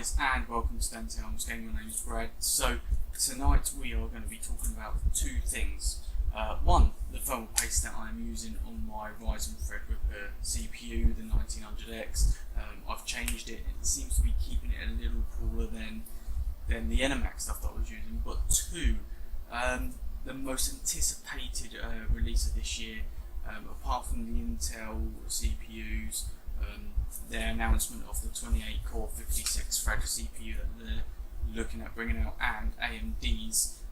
guys, and welcome to Dante Arms Gaming. My name is Brad. So tonight we are going to be talking about two things. One, the thermal paste that I'm using on my Ryzen Threadripper CPU, the 1900X. I've changed it. It seems to be keeping it a little cooler than the NMAX stuff that I was using. But two, the most anticipated release of this year, apart from the Intel CPUs. Their announcement of the 28-core 56-thread CPU that they're looking at bringing out, and AMD's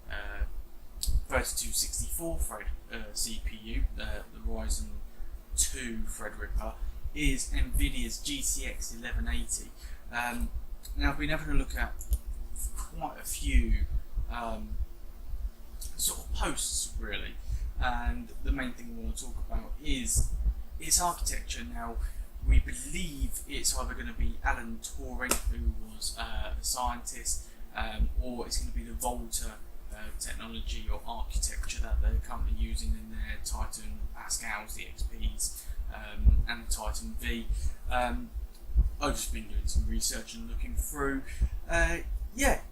3264-thread CPU, the Ryzen 2 Threadripper, is Nvidia's GTX 1180. Now I've been having a look at quite a few sort of posts really, and the main thing I want to talk about is its architecture. Now, we believe it's either going to be Alan Turing, who was a scientist, or it's going to be the Volta technology or architecture that they're currently using in their Titan Pascals, the XPs, and the Titan V. I've just been doing some research and looking through.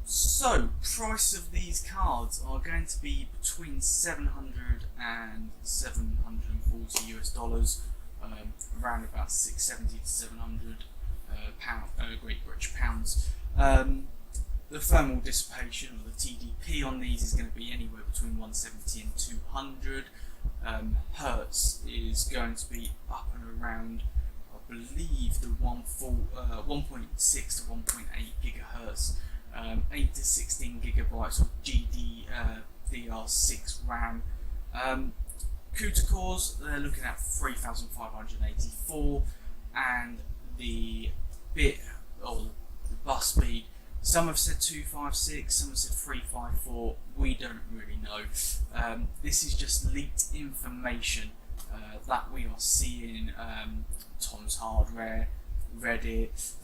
So price of these cards are going to be between $700 and $740 US, around about 670 to 700 Great British pounds. The thermal dissipation, or the TDP, on these is going to be anywhere between 170 and 200. Hertz is going to be up and around, I believe, the 1.6 to 1.8 gigahertz, 8 to 16 gigabytes of GDDR6 RAM. CUDA cores, they're looking at 3584, and the bit or the bus speed, some have said 256, some have said 354. We don't really know. This is just leaked information that we are seeing. Tom's Hardware, Reddit,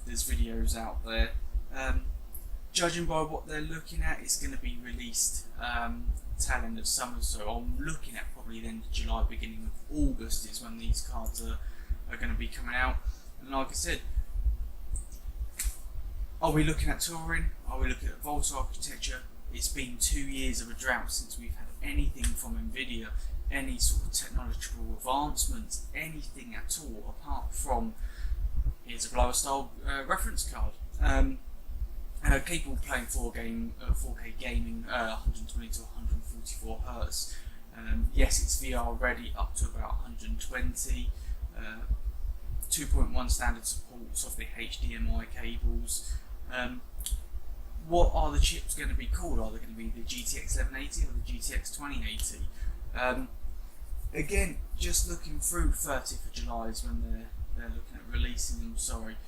there's videos out there. Judging by what they're looking at, it's going to be released tail end of summer, so I'm looking at probably the end of July, beginning of August is when these cards are going to be coming out. And like I said, are we looking at Turing? Are we looking at Volta architecture? It's been 2 years of a drought since we've had anything from Nvidia, any sort of technological advancements, anything at all, apart from here's a blower style reference card. Capable of playing 4K gaming, 120 to 144 Hz. Yes, it's VR ready up to about 120. 2.1 standard supports of the HDMI cables. What are the chips going to be called? Are they going to be the GTX 1180 or the GTX 2080? Again, just looking through, 30th of July is when they're looking at releasing them. Sorry.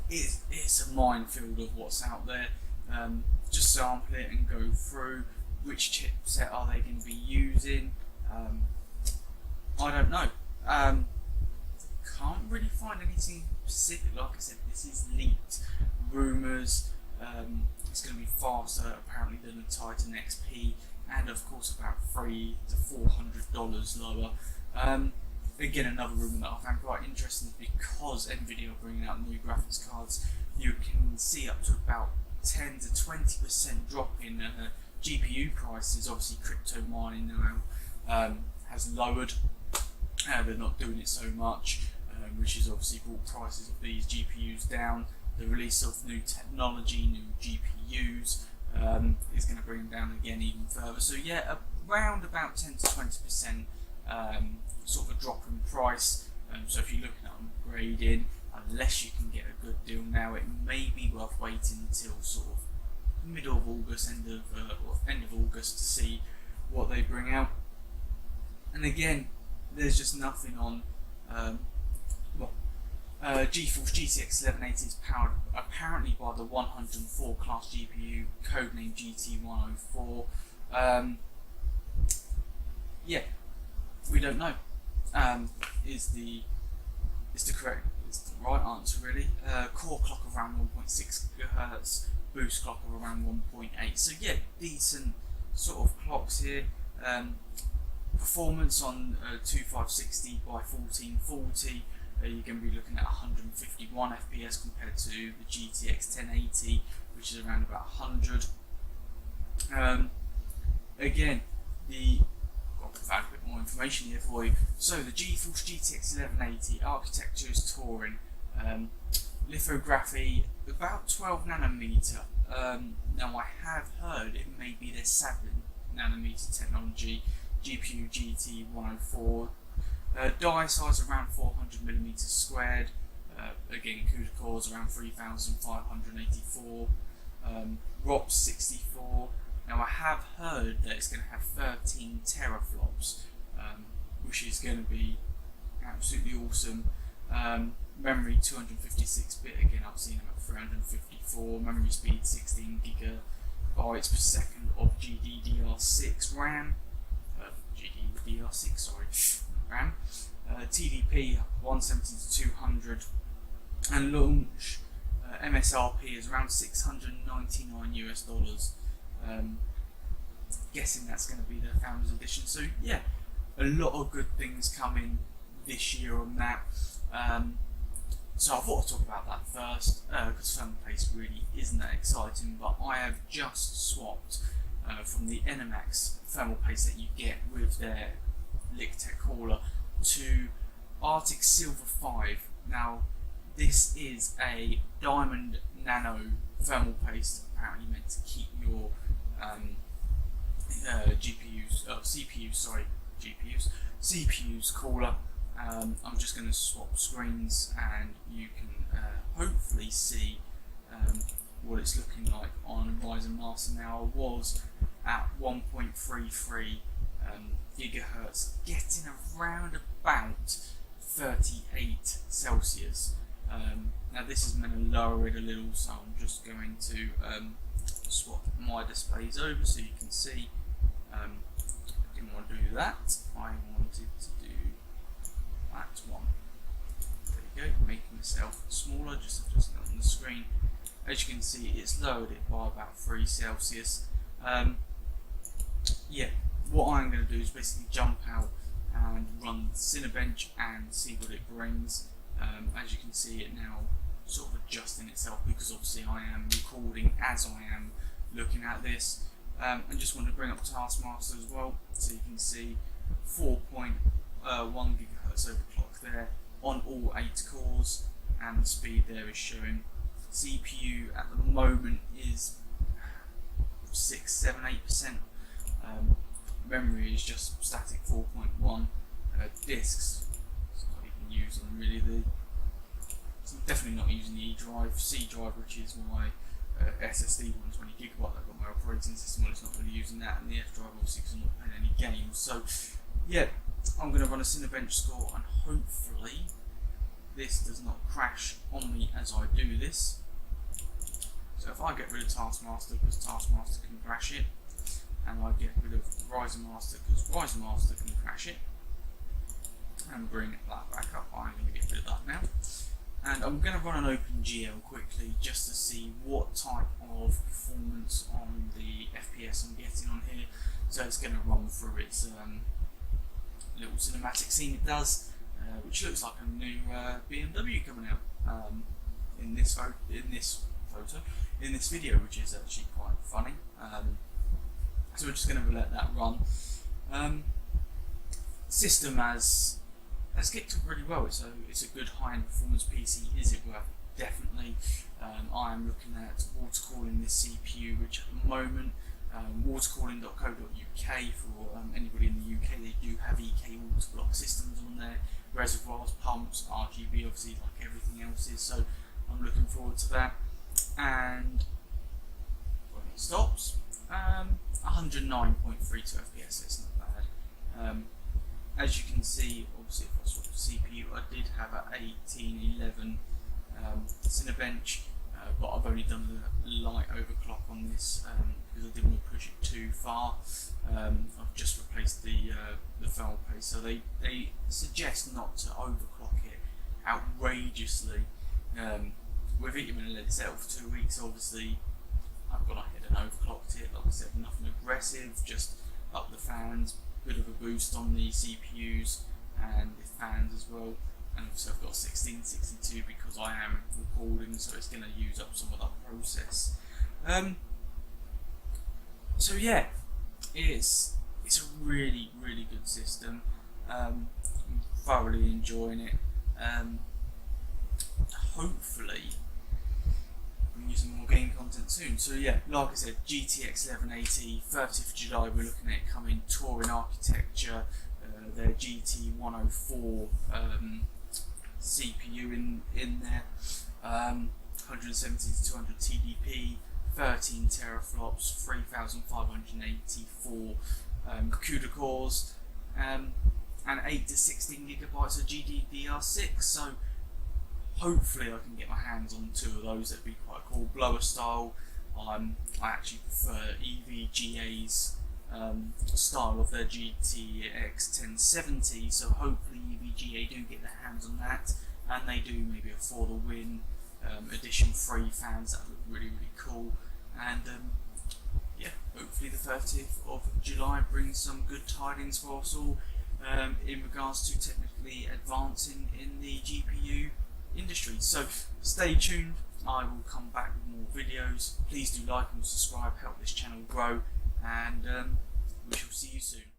It's a minefield of what's out there. Just sample it and go through which chipset are they going to be using. I don't know. Can't really find anything specific. Like I said, this is leaked rumours. It's going to be faster apparently than the Titan XP, and of course about $300 to $400 lower. Again, another rumour that I found quite interesting is because Nvidia are bringing out new graphics cards, you can see up to about 10 to 20% drop in GPU prices. Obviously, crypto mining now has lowered. They're not doing it so much, which has obviously brought prices of these GPUs down. The release of new technology, new GPUs, is going to bring them down again even further. So yeah, around about 10 to 20%. Sort of a drop in price. So if you're looking at upgrading, unless you can get a good deal now, it may be worth waiting until sort of middle of August, end of August, to see what they bring out. And again, there's just nothing on. GeForce GTX 1180 is powered apparently by the 104 class GPU, codenamed GT104. We don't know. Is the right answer really. Core clock of around 1.6 GHz, boost clock of around 1.8. So yeah, decent sort of clocks here. Performance on 2560 by 1440, you're going to be looking at 151 FPS compared to the GTX 1080, which is around about 100. Again, I've found a bit more information here for you. So the GeForce GTX 1180 architecture is Turing, lithography about 12 nanometer. Now I have heard it may be their 7 nanometer technology, GPU GT104, die size around 400 millimeters squared. Again, CUDA cores around 3,584, ROPS 64. Now I have heard that it's going to have 13 teraflops, which is going to be absolutely awesome. Memory 256-bit, again I've seen them at 354, memory speed 16 gigabytes per second of GDDR6 RAM, GDDR6 sorry, RAM, TDP 170 to 200, and launch MSRP is around $699 US. Guessing that's going to be the Founders Edition. So yeah, a lot of good things coming this year on that. So I thought I'd talk about that first, because thermal paste really isn't that exciting, but I have just swapped from the Enimax thermal paste that you get with their Liquitech cooler to Arctic Silver 5. Now this is a diamond nano thermal paste, apparently meant to keep your CPUs cooler. I'm just going to swap screens and you can hopefully see what it's looking like on Ryzen Master. Now I was at 1.33 gigahertz, getting around about 38 Celsius. Now this is meant to lower it a little, so I'm just going to swap my displays over so you can see. I didn't want to do that, I wanted to do that one. There you go, making myself smaller, just adjusting it on the screen. As you can see, it's lowered it by about 3 Celsius. Yeah, what I'm going to do is basically jump out and run Cinebench and see what it brings. As you can see, it now sort of adjusting itself, because obviously I am recording as I am looking at this. And just want to bring up Taskmaster as well, so you can see 4.1 gigahertz overclock there on all 8 cores, and the speed there is showing. CPU at the moment is 6, 7, 8%. Memory is just static 4.1. Disks, it's not even using really it's definitely not using the E drive, C drive, which is my SSD 120 gigabyte. I've got my operating system on, it's not really using that, and the F drive obviously because I'm not playing any games. So yeah, I'm going to run a Cinebench score, and hopefully this does not crash on me as I do this. So if I get rid of Taskmaster, because Taskmaster can crash it, and I get rid of Ryzen Master because Ryzen Master can crash it, and bring that back up, I'm going to get rid of that now. And I'm going to run an OpenGL quickly just to see what type of performance on the FPS I'm getting on here. So it's going to run through its little cinematic scene it does, which looks like a new BMW coming out in this video, which is actually quite funny. So we're just going to let that run. System has kicked up really well. It's a good high-end performance PC. Is it worth it? Definitely. I am looking at water cooling this CPU, which at the moment, watercooling.co.uk, for anybody in the UK, they do have EK water block systems on there, reservoirs, pumps, RGB, obviously like everything else is. So I'm looking forward to that. And when it stops, 109.32 FPS. It's not bad. As you can see, obviously if I swap the CPU, I did have an 1811 Cinebench, but I've only done the light overclock on this because I didn't want to push it too far. I've just replaced the thermal paste, so they suggest not to overclock it outrageously. With it in itself 2 weeks, obviously I've gone ahead and overclocked it. Like I said, nothing aggressive, just up the fans, bit of a boost on the CPUs and the fans as well. and obviously I've got 1662 because I am recording, so it's going to use up some of that process. So yeah, it's a really good system. I'm thoroughly enjoying it. Hopefully I'm using more game content soon. So yeah, like I said, GTX 1180, 30th of July we're looking at it coming, touring architecture, their GT104 CPU in there, 170 to 200 TDP, 13 teraflops, 3,584 CUDA cores, and 8 to 16 gigabytes of GDDR6. So hopefully I can get my hands on 2 of those. That'd be quite cool. Blower style. I actually prefer EVGA's style of their GTX 1070. So hopefully EVGA do get their hands on that, and they do maybe a For the Win edition 3 fans. That look really cool. And yeah, hopefully the 30th of July brings some good tidings for us all in regards to technically advancing in the GPU industry. So stay tuned, I will come back with more videos. Please do like and subscribe, help this channel grow, and we shall see you soon.